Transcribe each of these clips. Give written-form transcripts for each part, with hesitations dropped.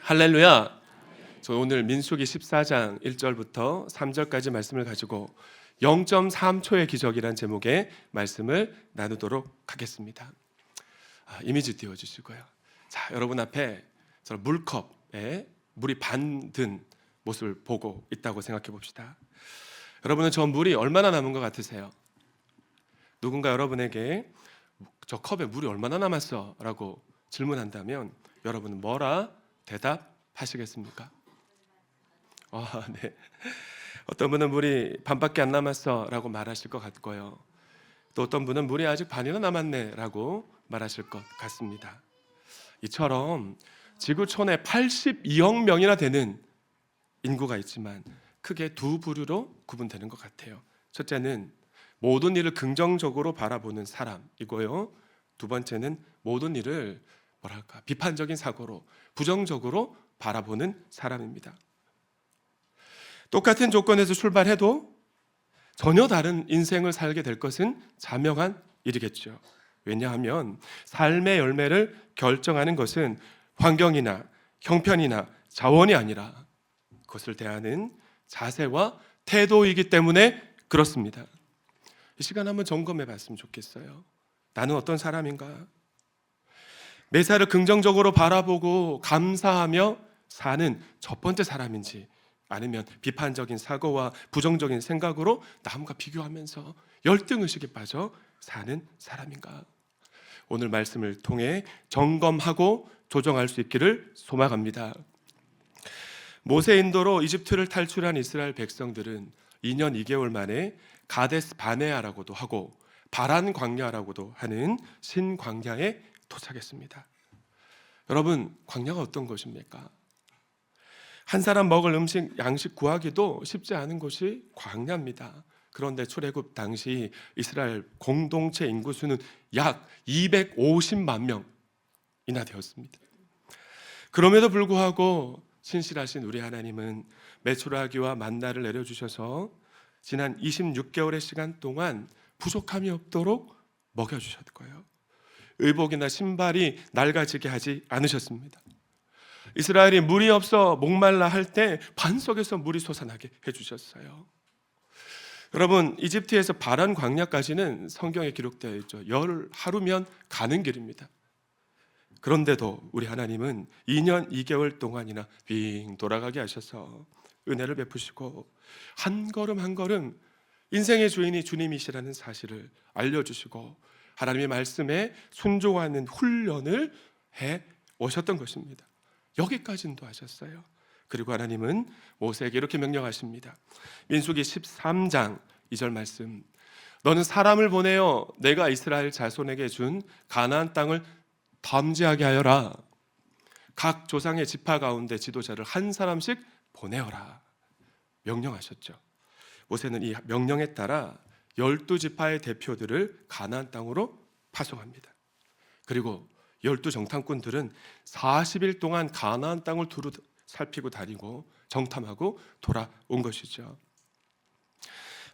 할렐루야. 저 오늘 민수기 14장 1절부터 3절까지 말씀을 가지고 0.3초의 기적이란 제목의 말씀을 나누도록 하겠습니다. 이미지 띄워주시고요. 자, 여러분 앞에 저 물컵에 물이 반 든 모습을 보고 있다고 생각해 봅시다. 여러분은 저 물이 얼마나 남은 것 같으세요? 누군가 여러분에게 저 컵에 물이 얼마나 남았어? 라고 질문한다면 여러분은 뭐라 대답하시겠습니까? 네. 어떤 분은 물이 반밖에 안 남았어 라고 말하실 것 같고요. 또 어떤 분은 물이 아직 반이나 남았네 라고 말하실 것 같습니다. 이처럼 지구촌에 82억 명이나 되는 인구가 있지만 크게 두 부류로 구분되는 것 같아요. 첫째는 모든 일을 긍정적으로 바라보는 사람이고요. 두 번째는 모든 일을 비판적인 사고로 부정적으로 바라보는 사람입니다. 똑같은 조건에서 출발해도 전혀 다른 인생을 살게 될 것은 자명한 일이겠죠. 왜냐하면 삶의 열매를 결정하는 것은 환경이나 형편이나 자원이 아니라 그것을 대하는 자세와 태도이기 때문에 그렇습니다. 이 시간 한번 점검해 봤으면 좋겠어요. 나는 어떤 사람인가? 매사를 긍정적으로 바라보고 감사하며 사는 첫 번째 사람인지, 아니면 비판적인 사고와 부정적인 생각으로 남과 비교하면서 열등의식에 빠져 사는 사람인가? 오늘 말씀을 통해 점검하고 조정할 수 있기를 소망합니다. 모세 인도로 이집트를 탈출한 이스라엘 백성들은 2년 2개월 만에 가데스 바네아라고도 하고 바란 광야라고도 하는 신광야에 도착했습니다. 여러분, 광야가 어떤 곳입니까? 한 사람 먹을 음식, 양식 구하기도 쉽지 않은 곳이 광야입니다. 그런데 출애굽 당시 이스라엘 공동체 인구수는 약 250만 명이나 되었습니다. 그럼에도 불구하고 신실하신 우리 하나님은 메추라기와 만나를 내려주셔서 지난 26개월의 시간 동안 부족함이 없도록 먹여주셨고요. 의복이나 신발이 낡아지게 하지 않으셨습니다. 이스라엘이 물이 없어 목말라 할 때 반석에서 물이 솟아나게 해주셨어요. 여러분, 이집트에서 바란 광야까지는 성경에 기록되어 있죠. 열 하루면 가는 길입니다. 그런데도 우리 하나님은 2년 2개월 동안이나 빙 돌아가게 하셔서 은혜를 베푸시고 한 걸음 한 걸음 인생의 주인이 주님이시라는 사실을 알려주시고 하나님의 말씀에 순종하는 훈련을 해 오셨던 것입니다. 여기까지는 하셨어요. 그리고 하나님은 모세에게 이렇게 명령하십니다. 민수기 13장 2절 말씀, 너는 사람을 보내어 내가 이스라엘 자손에게 준 가나안 땅을 탐지하게 하여라. 각 조상의 지파 가운데 지도자를 한 사람씩 보내어라 명령하셨죠. 모세는 이 명령에 따라 12지파의 대표들을 가나안 땅으로 파송합니다. 그리고 12정탐꾼들은 40일 동안 가나안 땅을 두루 살피고 다니고 정탐하고 돌아온 것이죠.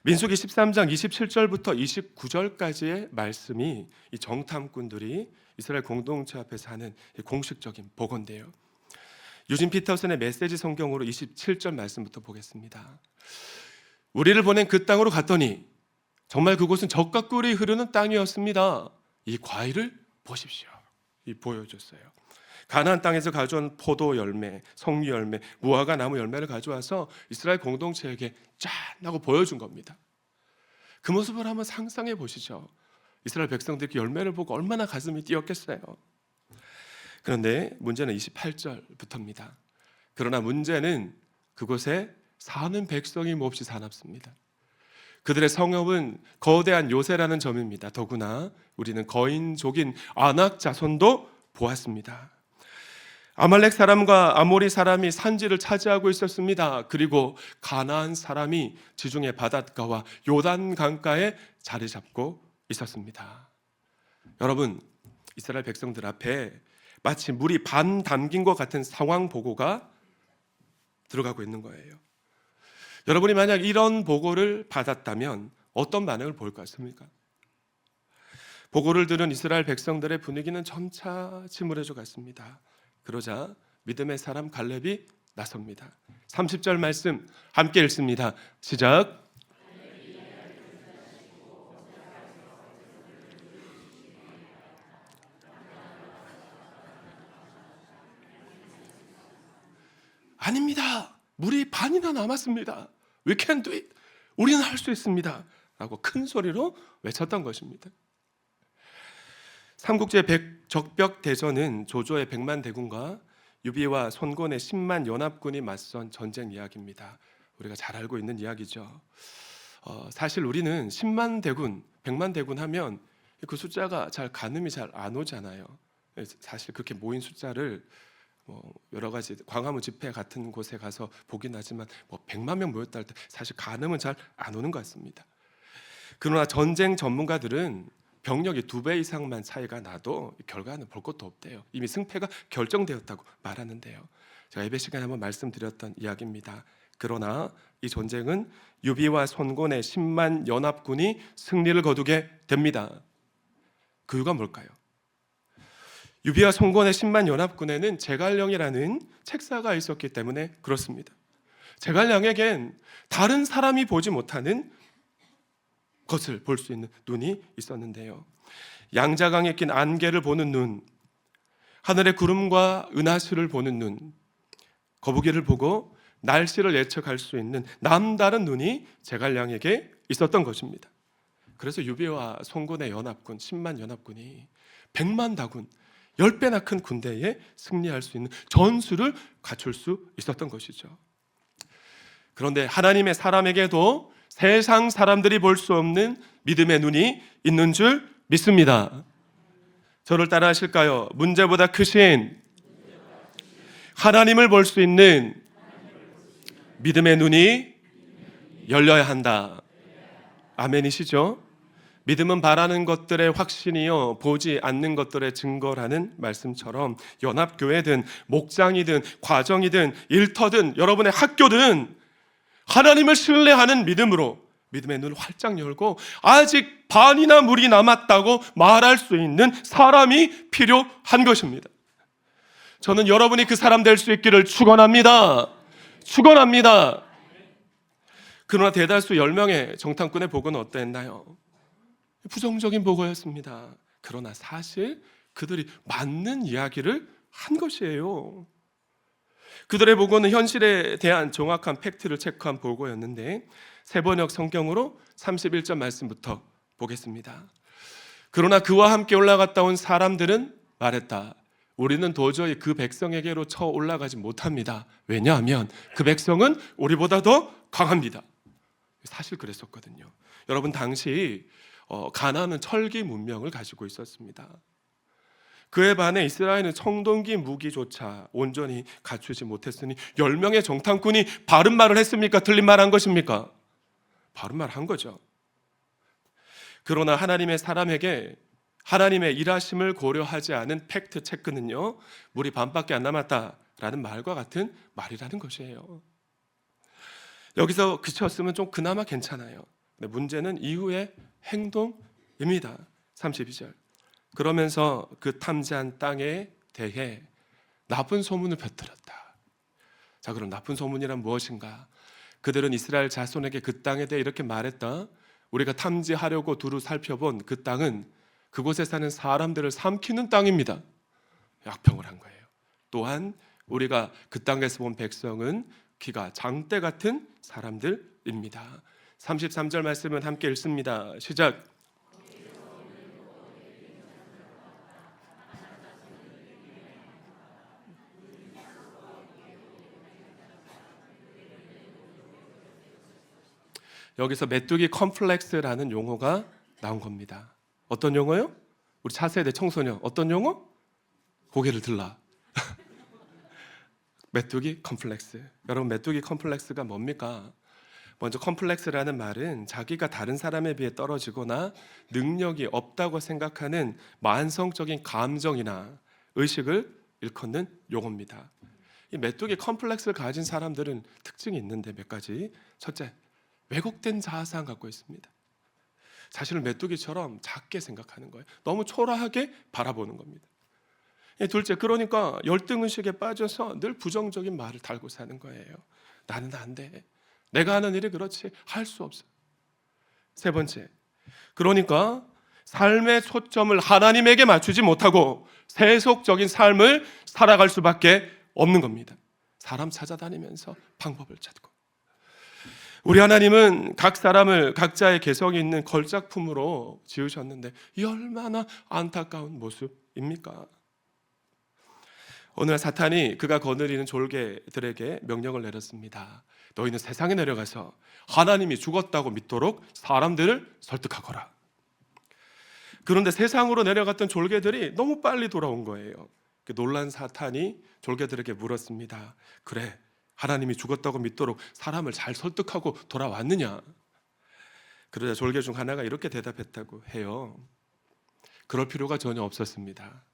민수기 13장 27절부터 29절까지의 말씀이 이 정탐꾼들이 이스라엘 공동체 앞에서 하는 공식적인 보고인데요. 유진 피터슨의 메시지 성경으로 27절 말씀부터 보겠습니다. 우리를 보낸 그 땅으로 갔더니 정말 그곳은 젖과 꿀이 흐르는 땅이었습니다. 이 과일을 보십시오. 보여줬어요. 가나안 땅에서 가져온 포도 열매, 석류 열매, 무화과 나무 열매를 가져와서 이스라엘 공동체에게 짠 하고 보여준 겁니다. 그 모습을 한번 상상해 보시죠. 이스라엘 백성들이 열매를 보고 얼마나 가슴이 뛰었겠어요. 그런데 문제는 28절부터입니다. 그러나 문제는 그곳에 사는 백성이 몹시 사납습니다. 그들의 성읍은 거대한 요새라는 점입니다. 더구나 우리는 거인족인 아낙 자손도 보았습니다. 아말렉 사람과 아모리 사람이 산지를 차지하고 있었습니다. 그리고 가나안 사람이 지중해 바닷가와 요단 강가에 자리 잡고 있었습니다. 여러분, 이스라엘 백성들 앞에 마치 물이 반 담긴 것 같은 상황 보고가 들어가고 있는 거예요. 여러분이 만약 이런 보고를 받았다면 어떤 반응을 보일 것 같습니까? 보고를 들은 이스라엘 백성들의 분위기는 점차 침울해져 갔습니다. 그러자 믿음의 사람 갈렙이 나섭니다. 30절 말씀 함께 읽습니다. 시작. 아닙니다. 물이 반이나 남았습니다. We can do it. 우리는 할 수 있습니다. 라고 큰 소리로 외쳤던 것입니다. 삼국지 적벽 대전은 조조의 100만 대군과 유비와 손곤의 10만 연합군이 맞선 전쟁 이야기입니다. 우리가 잘 알고 있는 이야기죠. 사실 우리는 10만 대군, 100만 대군 하면 그 숫자가 잘 가늠이 잘 안 오잖아요. 사실 그렇게 모인 숫자를 여러 가지 광화문 집회 같은 곳에 가서 보긴 하지만 100만 명 모였다 할 때 사실 가늠은 잘 안 오는 것 같습니다. 그러나 전쟁 전문가들은 병력이 2배 이상만 차이가 나도 결과는 볼 것도 없대요. 이미 승패가 결정되었다고 말하는데요. 제가 예배 시간에 한번 말씀드렸던 이야기입니다. 그러나 이 전쟁은 유비와 손곤의 10만 연합군이 승리를 거두게 됩니다. 그 이유가 뭘까요? 유비와 손곤의 10만 연합군에는 제갈령이라는 책사가 있었기 때문에 그렇습니다. 제갈령에겐 다른 사람이 보지 못하는 것을 볼 수 있는 눈이 있었는데요. 양자강에 낀 안개를 보는 눈, 하늘의 구름과 은하수를 보는 눈, 거북이를 보고 날씨를 예측할 수 있는 남다른 눈이 제갈량에게 있었던 것입니다. 그래서 유비와 손곤의 연합군 10만 연합군이 100만 다군 10배나 큰 군대에 승리할 수 있는 전술을 갖출 수 있었던 것이죠. 그런데 하나님의 사람에게도 세상 사람들이 볼 수 없는 믿음의 눈이 있는 줄 믿습니다. 저를 따라 하실까요? 문제보다 크신 하나님을 볼 수 있는 믿음의 눈이 열려야 한다. 아멘이시죠? 믿음은 바라는 것들의 확신이요 보지 않는 것들의 증거라는 말씀처럼 연합교회든 목장이든 과정이든 일터든 여러분의 학교든 하나님을 신뢰하는 믿음으로 믿음의 눈을 활짝 열고 아직 반이나 물이 남았다고 말할 수 있는 사람이 필요한 것입니다. 저는 여러분이 그 사람 될 수 있기를 축원합니다. 축원합니다. 그러나 대다수 10명의 정탐꾼의 보고는 어땠나요? 부정적인 보고였습니다. 그러나 사실 그들이 맞는 이야기를 한 것이에요. 그들의 보고는 현실에 대한 정확한 팩트를 체크한 보고였는데 세번역 성경으로 31절 말씀부터 보겠습니다. 그러나 그와 함께 올라갔다 온 사람들은 말했다. 우리는 도저히 그 백성에게로 쳐 올라가지 못합니다. 왜냐하면 그 백성은 우리보다 더 강합니다. 사실 그랬었거든요. 여러분 당시 가나안은 철기 문명을 가지고 있었습니다. 그에 반해 이스라엘은 청동기 무기조차 온전히 갖추지 못했으니 10명의 정탐꾼이 바른 말을 했습니까? 틀린 말 한 것입니까? 바른 말 한 거죠. 그러나 하나님의 사람에게 하나님의 일하심을 고려하지 않은 팩트 체크는요 물이 반밖에 안 남았다라는 말과 같은 말이라는 것이에요. 여기서 그쳤으면 좀 그나마 괜찮아요. 근데 문제는 이후의 행동입니다. 32절 그러면서 그 탐지한 땅에 대해 나쁜 소문을 펴뜨렸다. 자, 그럼 나쁜 소문이란 무엇인가? 그들은 이스라엘 자손에게 그 땅에 대해 이렇게 말했다. 우리가 탐지하려고 두루 살펴본 그 땅은 그곳에 사는 사람들을 삼키는 땅입니다. 약평을 한 거예요. 또한 우리가 그 땅에서 본 백성은 귀가 장대 같은 사람들입니다. 33절 말씀은 함께 읽습니다. 시작. 여기서 메뚜기 컴플렉스라는 용어가 나온 겁니다. 어떤 용어요? 우리 차세대 청소년 어떤 용어? 고개를 들라. 메뚜기 컴플렉스. 여러분 메뚜기 컴플렉스가 뭡니까? 먼저 컴플렉스라는 말은 자기가 다른 사람에 비해 떨어지거나 능력이 없다고 생각하는 만성적인 감정이나 의식을 일컫는 용어입니다. 이 메뚜기 컴플렉스를 가진 사람들은 특징이 있는데 몇 가지. 첫째, 왜곡된 자아상 갖고 있습니다. 자신을 메뚜기처럼 작게 생각하는 거예요. 너무 초라하게 바라보는 겁니다. 둘째, 그러니까 열등의식에 빠져서 늘 부정적인 말을 달고 사는 거예요. 나는 안 돼. 내가 하는 일이 그렇지. 할 수 없어. 세 번째, 그러니까 삶의 초점을 하나님에게 맞추지 못하고 세속적인 삶을 살아갈 수밖에 없는 겁니다. 사람 찾아다니면서 방법을 찾고. 우리 하나님은 각 사람을 각자의 개성이 있는 걸작품으로 지으셨는데 이 얼마나 안타까운 모습입니까? 오늘 사탄이 그가 거느리는 졸개들에게 명령을 내렸습니다. 너희는 세상에 내려가서 하나님이 죽었다고 믿도록 사람들을 설득하거라. 그런데 세상으로 내려갔던 졸개들이 너무 빨리 돌아온 거예요. 놀란 사탄이 졸개들에게 물었습니다. 그래, 하나님이 죽었다고 믿도록 사람을 잘 설득하고 돌아왔느냐? 그러자 졸개 중 하나가 이렇게 대답했다고 해요. 그럴 필요가 전혀 없었습니다.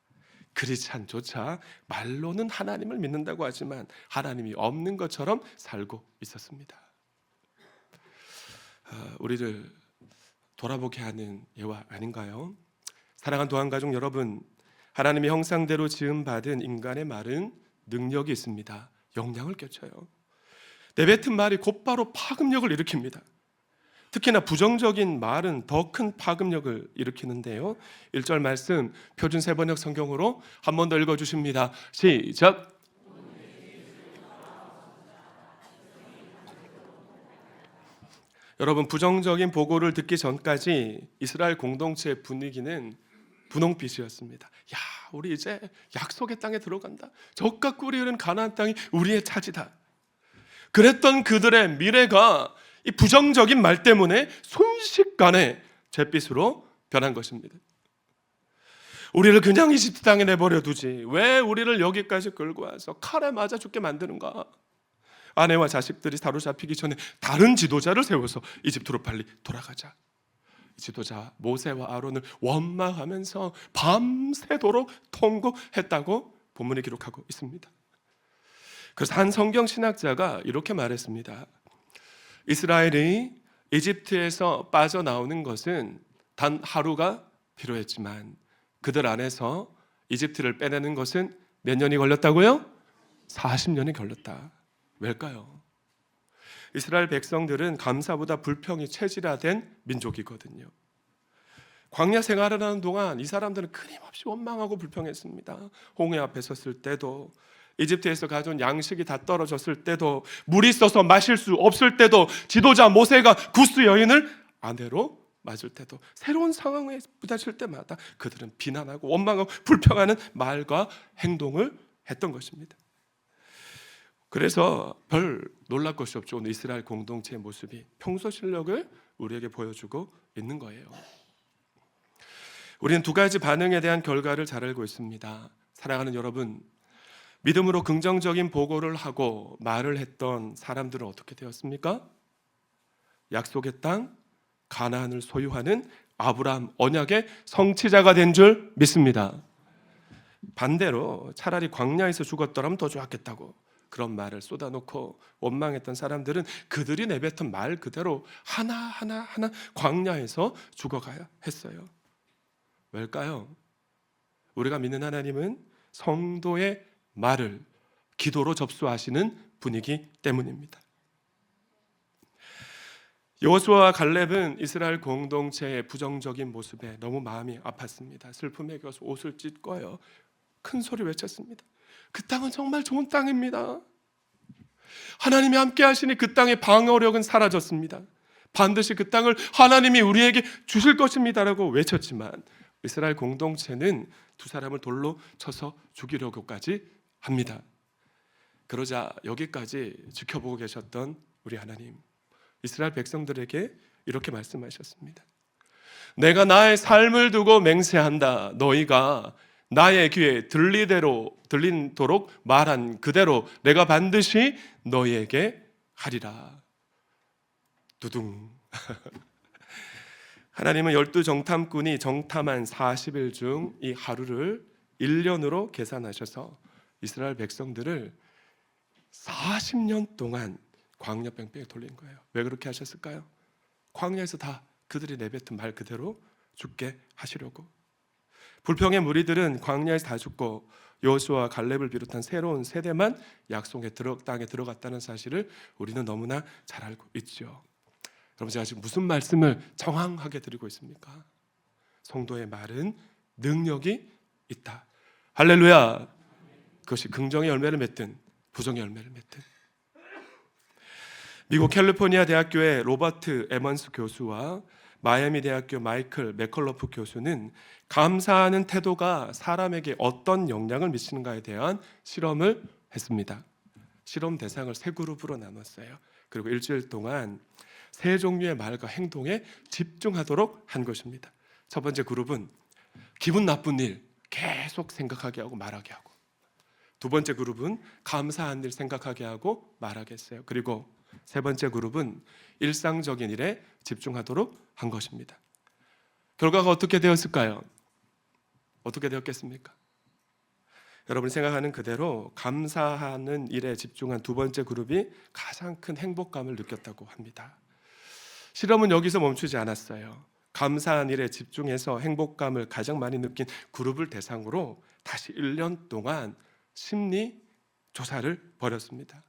크리스찬조차 말로는 하나님을 믿는다고 하지만 하나님이 없는 것처럼 살고 있었습니다. 우리를 돌아보게 하는 예화 아닌가요? 사랑하는 도안가족 여러분, 하나님의 형상대로 지음받은 인간의 말은 능력이 있습니다. 영향을 끼쳐요. 내뱉은 말이 곧바로 파급력을 일으킵니다. 특히나 부정적인 말은 더 큰 파급력을 일으키는데요. 1절 말씀 표준 세번역 성경으로 한 번 더 읽어주십니다. 시작. 여러분, 부정적인 보고를 듣기 전까지 이스라엘 공동체의 분위기는 분홍빛이었습니다. 야, 우리 이제 약속의 땅에 들어간다. 적과 꿀이 흐르는 가나안 땅이 우리의 차지다. 그랬던 그들의 미래가 이 부정적인 말 때문에 순식간에 잿빛으로 변한 것입니다. 우리를 그냥 이집트 땅에 내버려 두지 왜 우리를 여기까지 끌고 와서 칼에 맞아 죽게 만드는가? 아내와 자식들이 사로잡히기 전에 다른 지도자를 세워서 이집트로 빨리 돌아가자. 지도자 모세와 아론을 원망하면서 밤새도록 통곡했다고 본문이 기록하고 있습니다. 그래서 한 성경 신학자가 이렇게 말했습니다. 이스라엘이 이집트에서 빠져나오는 것은 단 하루가 필요했지만 그들 안에서 이집트를 빼내는 것은 몇 년이 걸렸다고요? 40년이 걸렸다. 왜일까요? 이스라엘 백성들은 감사보다 불평이 체질화된 민족이거든요. 광야 생활을 하는 동안 이 사람들은 끊임없이 원망하고 불평했습니다. 홍해 앞에 섰을 때도, 이집트에서 가져온 양식이 다 떨어졌을 때도, 물이 있어서 마실 수 없을 때도, 지도자 모세가 구스 여인을 아내로 맞을 때도, 새로운 상황에 부딪힐 때마다 그들은 비난하고 원망하고 불평하는 말과 행동을 했던 것입니다. 그래서 별 놀랄 것이 없죠. 오늘 이스라엘 공동체의 모습이 평소 실력을 우리에게 보여주고 있는 거예요. 우리는 두 가지 반응에 대한 결과를 잘 알고 있습니다. 사랑하는 여러분, 믿음으로 긍정적인 보고를 하고 말을 했던 사람들은 어떻게 되었습니까? 약속의 땅 가나안을 소유하는 아브라함 언약의 성취자가 된 줄 믿습니다. 반대로 차라리 광야에서 죽었더라면 더 좋았겠다고 그런 말을 쏟아놓고 원망했던 사람들은 그들이 내뱉은 말 그대로 하나하나 광야에서 죽어가야 했어요. 왜일까요? 우리가 믿는 하나님은 성도의 말을 기도로 접수하시는 분이기 때문입니다. 여호수아와 갈렙은 이스라엘 공동체의 부정적인 모습에 너무 마음이 아팠습니다. 슬픔에 겨서 옷을 찢고요, 큰 소리 외쳤습니다. 그 땅은 정말 좋은 땅입니다. 하나님이 함께 하시니 그 땅의 방어력은 사라졌습니다. 반드시 그 땅을 하나님이 우리에게 주실 것입니다라고 외쳤지만 이스라엘 공동체는 두 사람을 돌로 쳐서 죽이려고까지 합니다. 그러자 여기까지 지켜보고 계셨던 우리 하나님, 이스라엘 백성들에게 이렇게 말씀하셨습니다. 내가 나의 삶을 두고 맹세한다. 너희가 나의 귀에 들리도록 말한 그대로 내가 반드시 너희에게 하리라. 두둥. 하나님은 12정탐꾼이 정탐한 40일 중 이 하루를 1년으로 계산하셔서 이스라엘 백성들을 40년 동안 광야 뺑뺑이 돌린 거예요. 왜 그렇게 하셨을까요? 광야에서 다 그들이 내뱉은 말 그대로 죽게 하시려고. 불평의 무리들은 광야에서 다 죽고 여호수아와 갈렙을 비롯한 새로운 세대만 약속의 땅에 들어갔다는 사실을 우리는 너무나 잘 알고 있죠. 여러분, 제가 지금 무슨 말씀을 정확하게 드리고 있습니까? 성도의 말은 능력이 있다. 할렐루야. 그것이 긍정의 열매를 맺든 부정의 열매를 맺든. 미국 캘리포니아 대학교의 로버트 에먼스 교수와 마이애미 대학교 마이클 맥컬러프 교수는 감사하는 태도가 사람에게 어떤 영향을 미치는가에 대한 실험을 했습니다. 실험 대상을 세 그룹으로 나눴어요. 그리고 일주일 동안 세 종류의 말과 행동에 집중하도록 한 것입니다. 첫 번째 그룹은 기분 나쁜 일 계속 생각하게 하고 말하게 하고, 두 번째 그룹은 감사한 일 생각하게 하고 말하게 했어요. 그리고 세 번째 그룹은 일상적인 일에 집중하도록 한 것입니다. 결과가 어떻게 되었을까요? 어떻게 되었겠습니까? 여러분이 생각하는 그대로 감사하는 일에 집중한 두 번째 그룹이 가장 큰 행복감을 느꼈다고 합니다. 실험은 여기서 멈추지 않았어요. 감사한 일에 집중해서 행복감을 가장 많이 느낀 그룹을 대상으로 다시 1년 동안 심리 조사를 벌였습니다.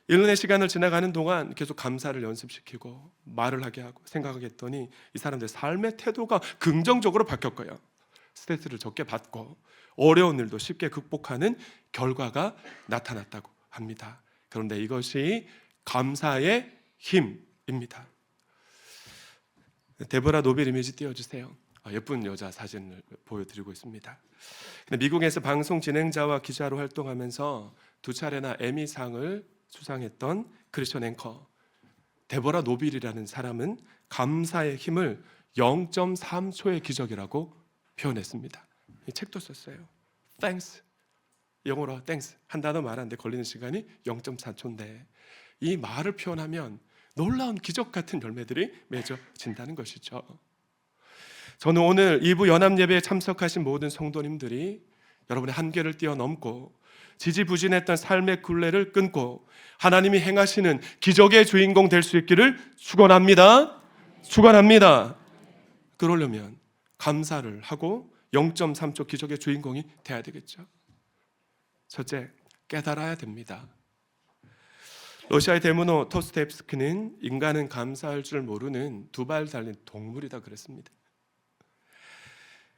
1년의 시간을 지나가는 동안 계속 감사를 연습시키고 말을 하게 하고 생각하게 했더니 이 사람들의 삶의 태도가 긍정적으로 바뀌었고요. 스트레스를 적게 받고 어려운 일도 쉽게 극복하는 결과가 나타났다고 합니다. 그런데 이것이 감사의 힘입니다. 데보라 노빌 이미지 띄워주세요. 예쁜 여자 사진을 보여드리고 있습니다. 미국에서 방송 진행자와 기자로 활동하면서 두 차례나 에미상을 수상했던 크리스천 앵커 데보라 노빌이라는 사람은 감사의 힘을 0.3초의 기적이라고 표현했습니다. 이 책도 썼어요. Thanks, 영어로 thanks 한 단어 말하는데 걸리는 시간이 0.4초인데 이 말을 표현하면 놀라운 기적 같은 열매들이 맺어진다는 것이죠. 저는 오늘 2부 연합예배에 참석하신 모든 성도님들이 여러분의 한계를 뛰어넘고 지지부진했던 삶의 굴레를 끊고 하나님이 행하시는 기적의 주인공 될 수 있기를 축원합니다. 축원합니다. 그러려면 감사를 하고 0.3초 기적의 주인공이 돼야 되겠죠. 첫째, 깨달아야 됩니다. 러시아의 대문호 토스토옙스키는 인간은 감사할 줄 모르는 두 발 달린 동물이다 그랬습니다.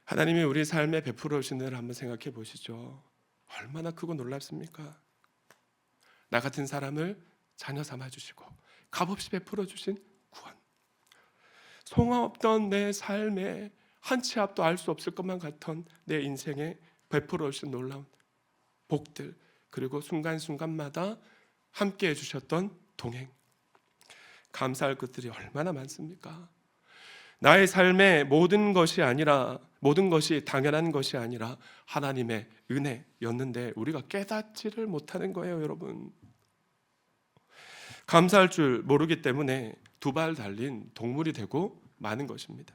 하나님이 우리 삶에 베풀어 주신 일을 한번 생각해 보시죠. 얼마나 크고 놀랍습니까? 나 같은 사람을 자녀 삼아 주시고 값없이 베풀어 주신 구원, 소망 없던 내 삶에 한 치 앞도 알 수 없을 것만 같던 내 인생에 베풀어 주신 놀라운 복들, 그리고 순간순간마다 함께 해주셨던 동행, 감사할 것들이 얼마나 많습니까? 나의 삶의 모든 것이 당연한 것이 아니라 하나님의 은혜였는데 우리가 깨닫지를 못하는 거예요, 여러분. 감사할 줄 모르기 때문에 두 발 달린 동물이 되고 마는 것입니다.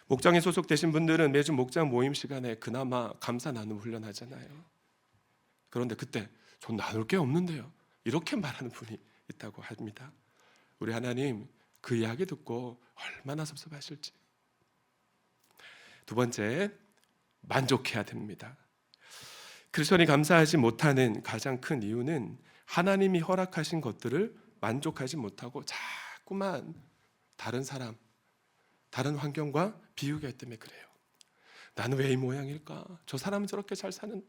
목장에 소속되신 분들은 매주 목장 모임 시간에 그나마 감사 나눔 훈련하잖아요. 그런데 그때 전 나눌 게 없는데요, 이렇게 말하는 분이 있다고 합니다. 우리 하나님 그 이야기 듣고 얼마나 섭섭하실지. 두 번째, 만족해야 됩니다. 크리스천이 감사하지 못하는 가장 큰 이유는 하나님이 허락하신 것들을 만족하지 못하고 자꾸만 다른 사람, 다른 환경과 비유하기 때문에 그래요. 나는 왜 이 모양일까? 저 사람은 저렇게 잘 사는데,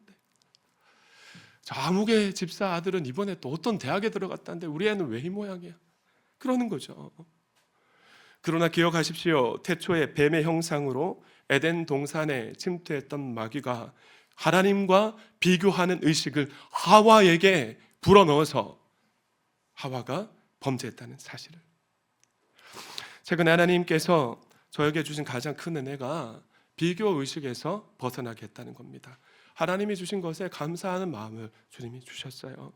저 아무개 집사 아들은 이번에 또 어떤 대학에 들어갔다는데 우리 애는 왜 이 모양이야? 그러는 거죠. 그러나 기억하십시오. 태초의 뱀의 형상으로 에덴 동산에 침투했던 마귀가 하나님과 비교하는 의식을 하와에게 불어넣어서 하와가 범죄했다는 사실을. 최근에 하나님께서 저에게 주신 가장 큰 은혜가 비교 의식에서 벗어나게 했다는 겁니다. 하나님이 주신 것에 감사하는 마음을 주님이 주셨어요.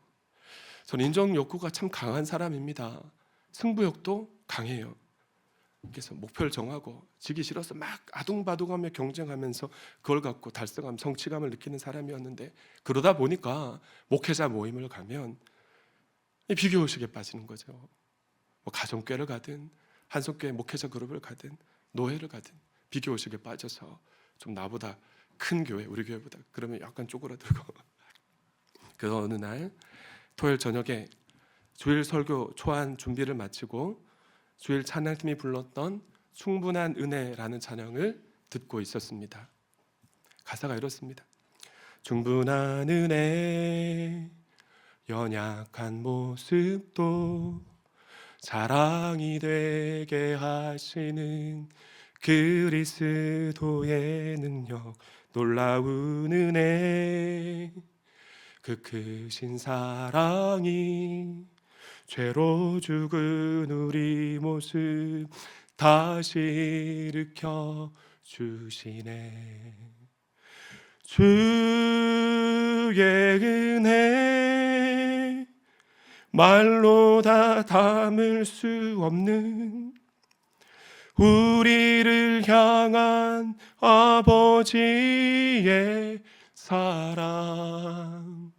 저는 인정 욕구가 참 강한 사람입니다. 승부욕도 강해요. 그래서 목표를 정하고 지기 싫어서 막 아둥바둥하며 경쟁하면서 그걸 갖고 달성감, 성취감을 느끼는 사람이었는데, 그러다 보니까 목회자 모임을 가면 비교의식에 빠지는 거죠. 뭐 가정교회를 가든 한성교회 목회자 그룹을 가든 노예를 가든 비교의식에 빠져서 좀 나보다 큰 교회, 우리 교회보다. 그러면 약간 쪼그라들고. 그 어느 날 토요일 저녁에 주일 설교 초안 준비를 마치고 주일 찬양팀이 불렀던 충분한 은혜라는 찬양을 듣고 있었습니다. 가사가 이렇습니다. 충분한 은혜 연약한 모습도 자랑이 되게 하시는 그리스도의 능력 놀라운 은혜 그 크신 사랑이 죄로 죽은 우리 모습 다시 일으켜 주시네. 주의 은혜 말로 다 담을 수 없는 우리를 향한 아버지의 사랑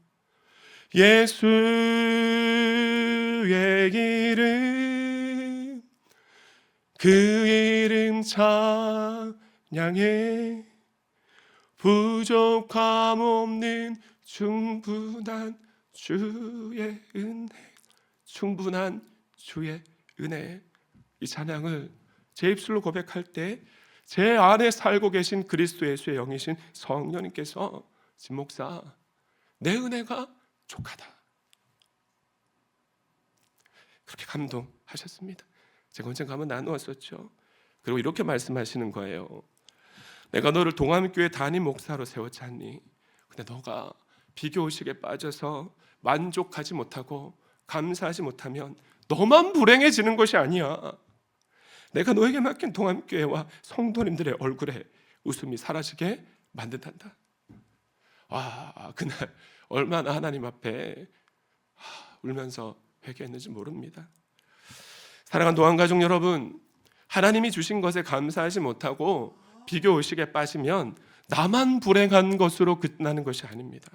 예수의 이름 그 이름 찬양해 부족함 없는 충분한 주의 은혜 충분한 주의 은혜 이 찬양을 제 입술로 고백할 때 제 안에 살고 계신 그리스도 예수의 영이신 성령님께서 진 목사 내 은혜가 족하다 그렇게 감동하셨습니다. 제가 언젠가 한번 나누었었죠. 그리고 이렇게 말씀하시는 거예요. 내가 너를 동암교회 담임 목사로 세웠잖니. 근데 너가 비교의식에 빠져서 만족하지 못하고 감사하지 못하면 너만 불행해지는 것이 아니야. 내가 너에게 맡긴 동암교회와 성도님들의 얼굴에 웃음이 사라지게 만든단다. 와, 그날 얼마나 하나님 앞에 울면서 회개했는지 모릅니다. 사랑하는 동안가족 여러분, 하나님이 주신 것에 감사하지 못하고 비교의식에 빠지면 나만 불행한 것으로 끝나는 것이 아닙니다.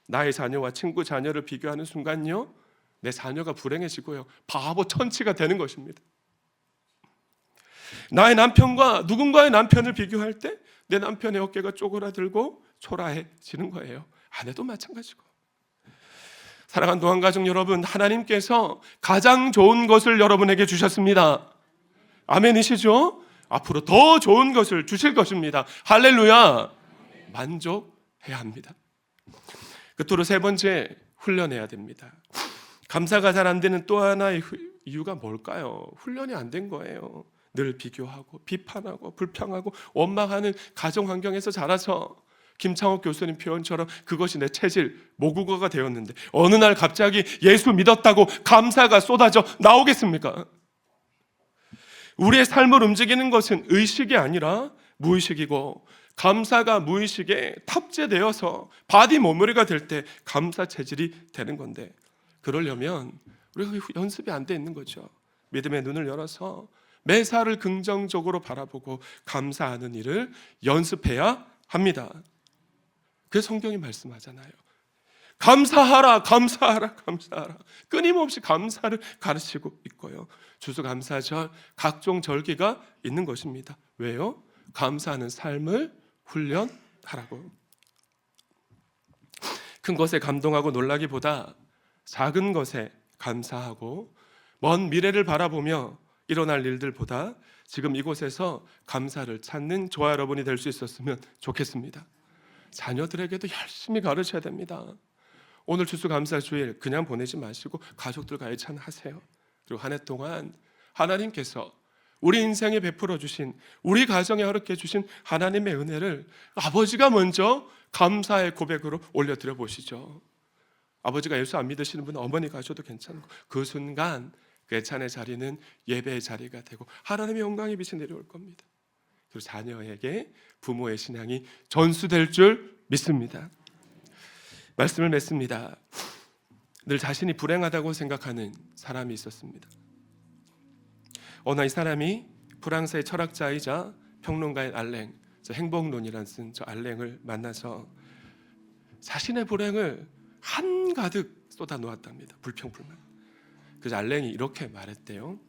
나의 자녀와 친구 자녀를 비교하는 순간요 내 자녀가 불행해지고요 바보 천치가 되는 것입니다. 나의 남편과 누군가의 남편을 비교할 때 내 남편의 어깨가 쪼그라들고 초라해지는 거예요. 아내도 마찬가지고. 사랑하는 동안가족 여러분, 하나님께서 가장 좋은 것을 여러분에게 주셨습니다. 아멘이시죠? 앞으로 더 좋은 것을 주실 것입니다. 할렐루야. 만족해야 합니다. 끝으로 세 번째, 훈련해야 됩니다. 감사가 잘 안 되는 또 하나의 이유가 뭘까요? 훈련이 안 된 거예요. 늘 비교하고 비판하고 불평하고 원망하는 가정 환경에서 자라서 김창옥 교수님 표현처럼 그것이 내 체질, 모국어가 되었는데 어느 날 갑자기 예수 믿었다고 감사가 쏟아져 나오겠습니까? 우리의 삶을 움직이는 것은 의식이 아니라 무의식이고 감사가 무의식에 탑재되어서 바디 머머리가 될 때 감사 체질이 되는 건데 그러려면 우리가 연습이 안 돼 있는 거죠. 믿음의 눈을 열어서 매사를 긍정적으로 바라보고 감사하는 일을 연습해야 합니다. 그래서 성경이 말씀하잖아요. 감사하라, 감사하라, 감사하라. 끊임없이 감사를 가르치고 있고요. 추수감사절, 각종 절기가 있는 것입니다. 왜요? 감사하는 삶을 훈련하라고. 큰 것에 감동하고 놀라기보다 작은 것에 감사하고 먼 미래를 바라보며 일어날 일들보다 지금 이곳에서 감사를 찾는 저와 여러분이 될 수 있었으면 좋겠습니다. 자녀들에게도 열심히 가르쳐야 됩니다. 오늘 추수감사주일 그냥 보내지 마시고 가족들과 애찬하세요. 그리고 한 해 동안 하나님께서 우리 인생에 베풀어 주신, 우리 가정에 허락해 주신 하나님의 은혜를 아버지가 먼저 감사의 고백으로 올려드려 보시죠. 아버지가 예수 안 믿으시는 분은 어머니 가셔도 괜찮고 그 순간 그 애찬의 자리는 예배의 자리가 되고 하나님의 영광의 빛이 내려올 겁니다. 그리고 자녀에게 부모의 신앙이 전수될 줄 믿습니다. 말씀을 맺습니다. 늘 자신이 불행하다고 생각하는 사람이 있었습니다. 어느 날 이 사람이 프랑스의 철학자이자 평론가인 알랭, 행복론이라는 쓴 저 알랭을 만나서 자신의 불행을 한가득 쏟아 놓았답니다. 불평불만. 그래서 알랭이 이렇게 말했대요.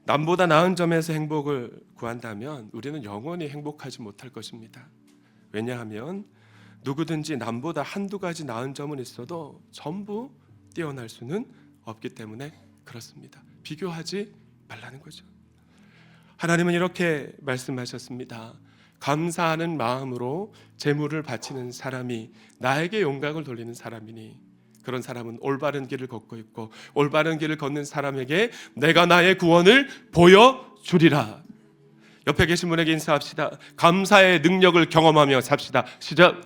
남보다 나은 점에서 행복을 구한다면 우리는 영원히 행복하지 못할 것입니다. 왜냐하면 누구든지 남보다 한두 가지 나은 점은 있어도 전부 뛰어날 수는 없기 때문에 그렇습니다. 비교하지 말라는 거죠. 하나님은 이렇게 말씀하셨습니다. 감사하는 마음으로 재물을 바치는 사람이 나에게 영광을 돌리는 사람이니 그런 사람은 올바른 길을 걷고 있고 올바른 길을 걷는 사람에게 내가 나의 구원을 보여주리라. 옆에 계신 분에게 인사합시다. 감사의 능력을 경험하며 삽시다. 시작.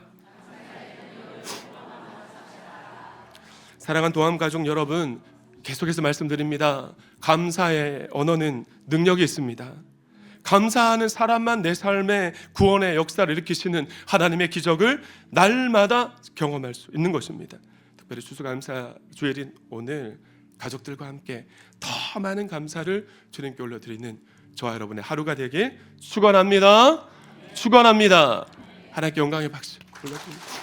사랑하는 도함가족 여러분, 계속해서 말씀드립니다. 감사의 언어는 능력이 있습니다. 감사하는 사람만 내 삶의 구원의 역사를 일으키시는 하나님의 기적을 날마다 경험할 수 있는 것입니다. 특별히 추수감사 주일인 오늘 가족들과 함께 더 많은 감사를 주님께 올려드리는 저와 여러분의 하루가 되길 축원합니다. 축원합니다. 하나님께 영광의 박수 불러드립니다.